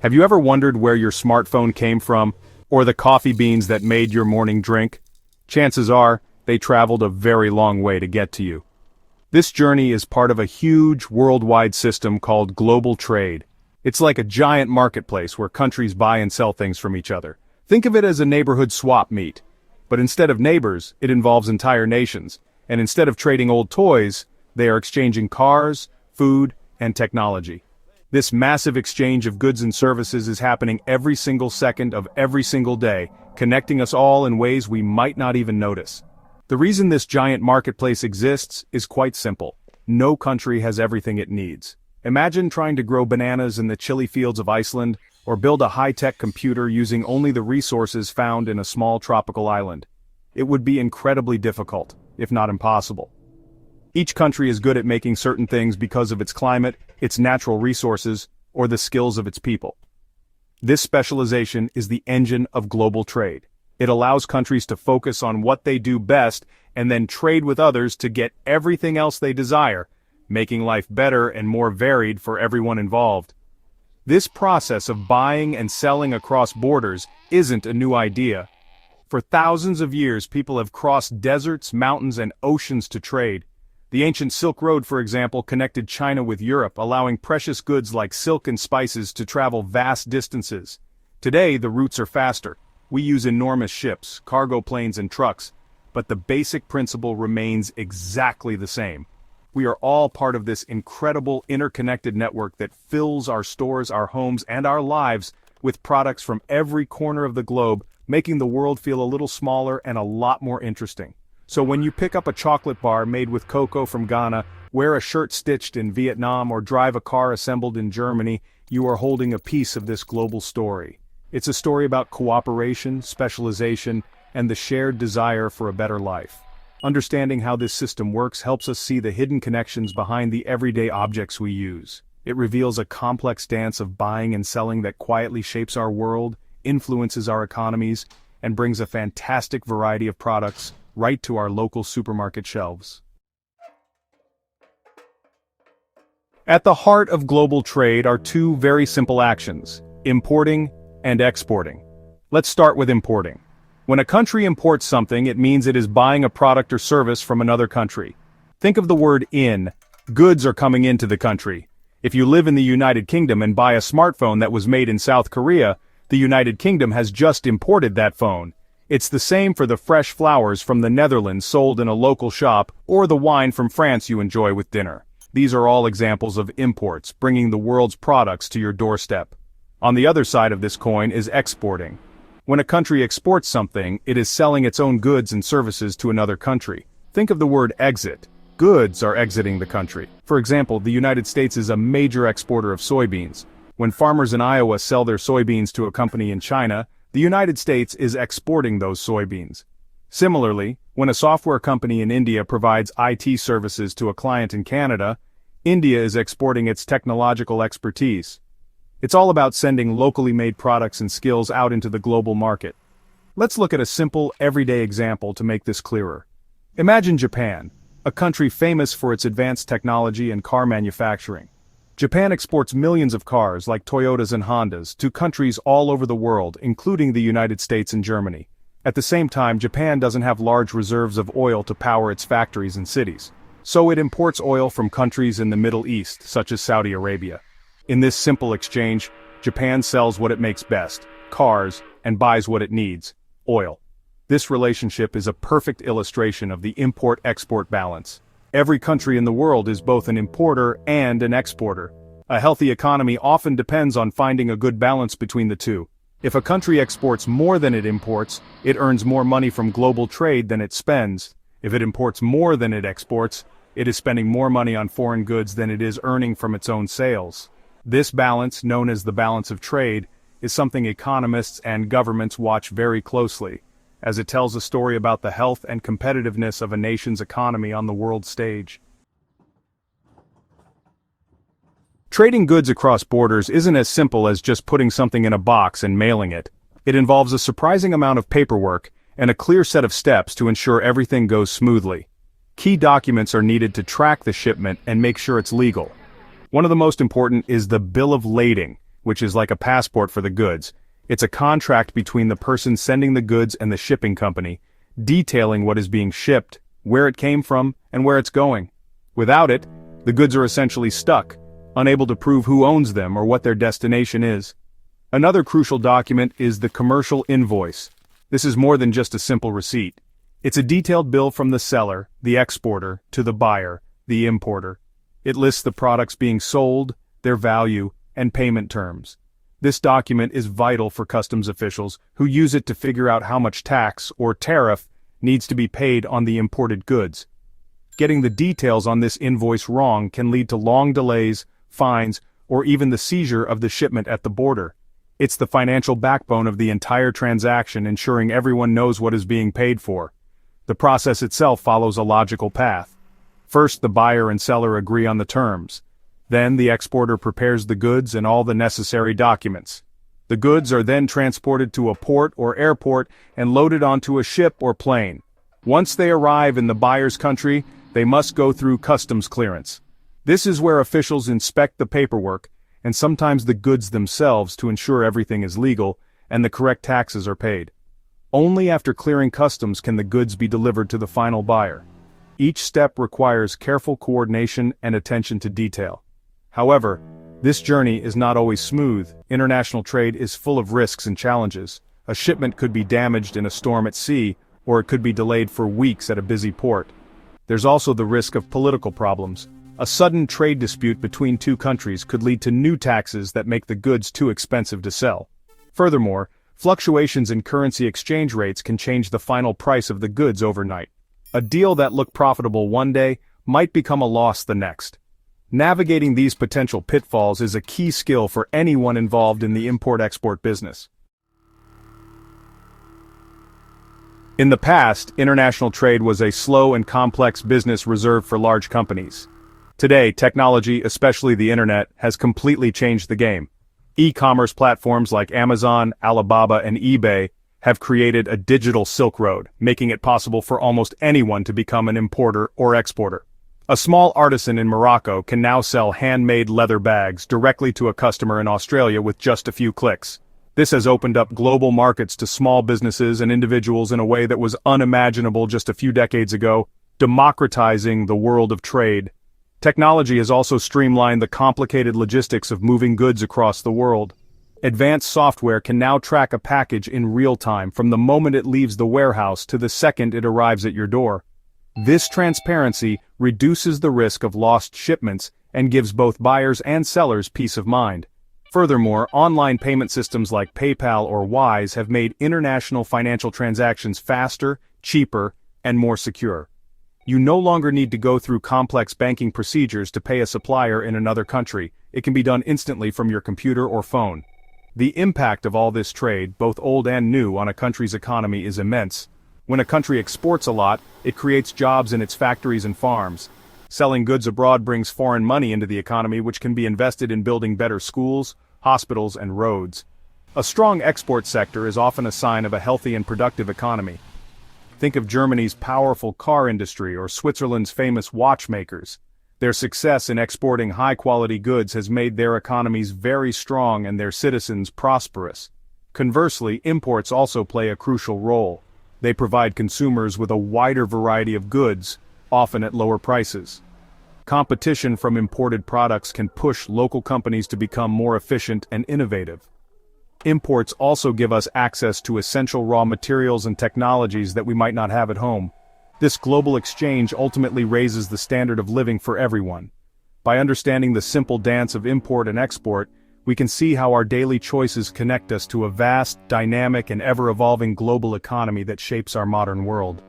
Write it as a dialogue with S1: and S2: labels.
S1: Have you ever wondered where your smartphone came from, or the coffee beans that made your morning drink? Chances are, they traveled a very long way to get to you. This journey is part of a huge worldwide system called global trade. It's like a giant marketplace where countries buy and sell things from each other. Think of it as a neighborhood swap meet. But instead of neighbors, it involves entire nations. And instead of trading old toys, they are exchanging cars, food, and technology. This massive exchange of goods and services is happening every single second of every single day, connecting us all in ways we might not even notice. The reason this giant marketplace exists is quite simple. No country has everything it needs. Imagine trying to grow bananas in the chilly fields of Iceland, or build a high-tech computer using only the resources found in a small tropical island. It would be incredibly difficult, if not impossible. Each country is good at making certain things because of its climate, its natural resources, or the skills of its people. This specialization is the engine of global trade. It allows countries to focus on what they do best and then trade with others to get everything else they desire, making life better and more varied for everyone involved. This process of buying and selling across borders isn't a new idea. For thousands of years, people have crossed deserts, mountains, and oceans to trade. The ancient Silk Road, for example, connected China with Europe, allowing precious goods like silk and spices to travel vast distances. Today, the routes are faster. We use enormous ships, cargo planes, and trucks, but the basic principle remains exactly the same. We are all part of this incredible interconnected network that fills our stores, our homes, and our lives with products from every corner of the globe, making the world feel a little smaller and a lot more interesting. So when you pick up a chocolate bar made with cocoa from Ghana, wear a shirt stitched in Vietnam, or drive a car assembled in Germany, you are holding a piece of this global story. It's a story about cooperation, specialization, and the shared desire for a better life. Understanding how this system works helps us see the hidden connections behind the everyday objects we use. It reveals a complex dance of buying and selling that quietly shapes our world, influences our economies, and brings a fantastic variety of products right to our local supermarket shelves. At the heart of global trade are two very simple actions: importing and exporting. Let's start with importing. When a country imports something, it means it is buying a product or service from another country. Think of the word in. Goods are coming into the country. If you live in the United Kingdom and buy a smartphone that was made in South Korea, the United Kingdom has just imported that phone. It's the same for the fresh flowers from the Netherlands sold in a local shop, or the wine from France you enjoy with dinner. These are all examples of imports, bringing the world's products to your doorstep. On the other side of this coin is exporting. When a country exports something, it is selling its own goods and services to another country. Think of the word exit. Goods are exiting the country. For example, the United States is a major exporter of soybeans. When farmers in Iowa sell their soybeans to a company in China, the United States is exporting those soybeans. Similarly, when a software company in India provides IT services to a client in Canada, India is exporting its technological expertise. It's all about sending locally made products and skills out into the global market. Let's look at a simple, everyday example to make this clearer. Imagine Japan, a country famous for its advanced technology and car manufacturing. Japan exports millions of cars, like Toyotas and Hondas, to countries all over the world, including the United States and Germany. At the same time, Japan doesn't have large reserves of oil to power its factories and cities. So it imports oil from countries in the Middle East, such as Saudi Arabia. In this simple exchange, Japan sells what it makes best, cars, and buys what it needs, oil. This relationship is a perfect illustration of the import-export balance. Every country in the world is both an importer and an exporter. A healthy economy often depends on finding a good balance between the two. If a country exports more than it imports, it earns more money from global trade than it spends. If it imports more than it exports, it is spending more money on foreign goods than it is earning from its own sales. This balance, known as the balance of trade, is something economists and governments watch very closely, as it tells a story about the health and competitiveness of a nation's economy on the world stage. Trading goods across borders isn't as simple as just putting something in a box and mailing it. It involves a surprising amount of paperwork and a clear set of steps to ensure everything goes smoothly. Key documents are needed to track the shipment and make sure it's legal. One of the most important is the bill of lading. which is like a passport for the goods. It's a contract between the person sending the goods and the shipping company, detailing what is being shipped, where it came from, and where it's going. Without it, the goods are essentially stuck, unable to prove who owns them or what their destination is. Another crucial document is the commercial invoice. This is more than just a simple receipt. It's a detailed bill from the seller, the exporter, to the buyer, the importer. It lists the products being sold, their value, and payment terms. This document is vital for customs officials who use it to figure out how much tax or tariff needs to be paid on the imported goods. Getting the details on this invoice wrong can lead to long delays, fines, or even the seizure of the shipment at the border. It's the financial backbone of the entire transaction, ensuring everyone knows what is being paid for. The process itself follows a logical path. First, the buyer and seller agree on the terms. Then the exporter prepares the goods and all the necessary documents. The goods are then transported to a port or airport and loaded onto a ship or plane. Once they arrive in the buyer's country, they must go through customs clearance. This is where officials inspect the paperwork, and sometimes the goods themselves, to ensure everything is legal and the correct taxes are paid. Only after clearing customs can the goods be delivered to the final buyer. Each step requires careful coordination and attention to detail. However, this journey is not always smooth. International trade is full of risks and challenges. A shipment could be damaged in a storm at sea, or it could be delayed for weeks at a busy port. There's also the risk of political problems. A sudden trade dispute between two countries could lead to new taxes that make the goods too expensive to sell. Furthermore, fluctuations in currency exchange rates can change the final price of the goods overnight. A deal that looked profitable one day might become a loss the next. Navigating these potential pitfalls is a key skill for anyone involved in the import-export business. In the past, international trade was a slow and complex business reserved for large companies. Today, technology, especially the internet, has completely changed the game. E-commerce platforms like Amazon, Alibaba, and eBay have created a digital Silk Road, making it possible for almost anyone to become an importer or exporter. A small artisan in Morocco can now sell handmade leather bags directly to a customer in Australia with just a few clicks. This has opened up global markets to small businesses and individuals in a way that was unimaginable just a few decades ago, democratizing the world of trade. Technology has also streamlined the complicated logistics of moving goods across the world. Advanced software can now track a package in real time from the moment it leaves the warehouse to the second it arrives at your door. This transparency reduces the risk of lost shipments and gives both buyers and sellers peace of mind. Furthermore, online payment systems like PayPal or Wise have made international financial transactions faster, cheaper, and more secure. You no longer need to go through complex banking procedures to pay a supplier in another country. It can be done instantly from your computer or phone. The impact of all this trade, both old and new, on a country's economy is immense. When a country exports a lot, it creates jobs in its factories and farms. Selling goods abroad brings foreign money into the economy, which can be invested in building better schools, hospitals, and roads. A strong export sector is often a sign of a healthy and productive economy. Think of Germany's powerful car industry or Switzerland's famous watchmakers. Their success in exporting high-quality goods has made their economies very strong and their citizens prosperous. Conversely, imports also play a crucial role. They provide consumers with a wider variety of goods, often at lower prices. Competition from imported products can push local companies to become more efficient and innovative. Imports also give us access to essential raw materials and technologies that we might not have at home. This global exchange ultimately raises the standard of living for everyone. By understanding the simple dance of import and export, we can see how our daily choices connect us to a vast, dynamic, and ever-evolving global economy that shapes our modern world.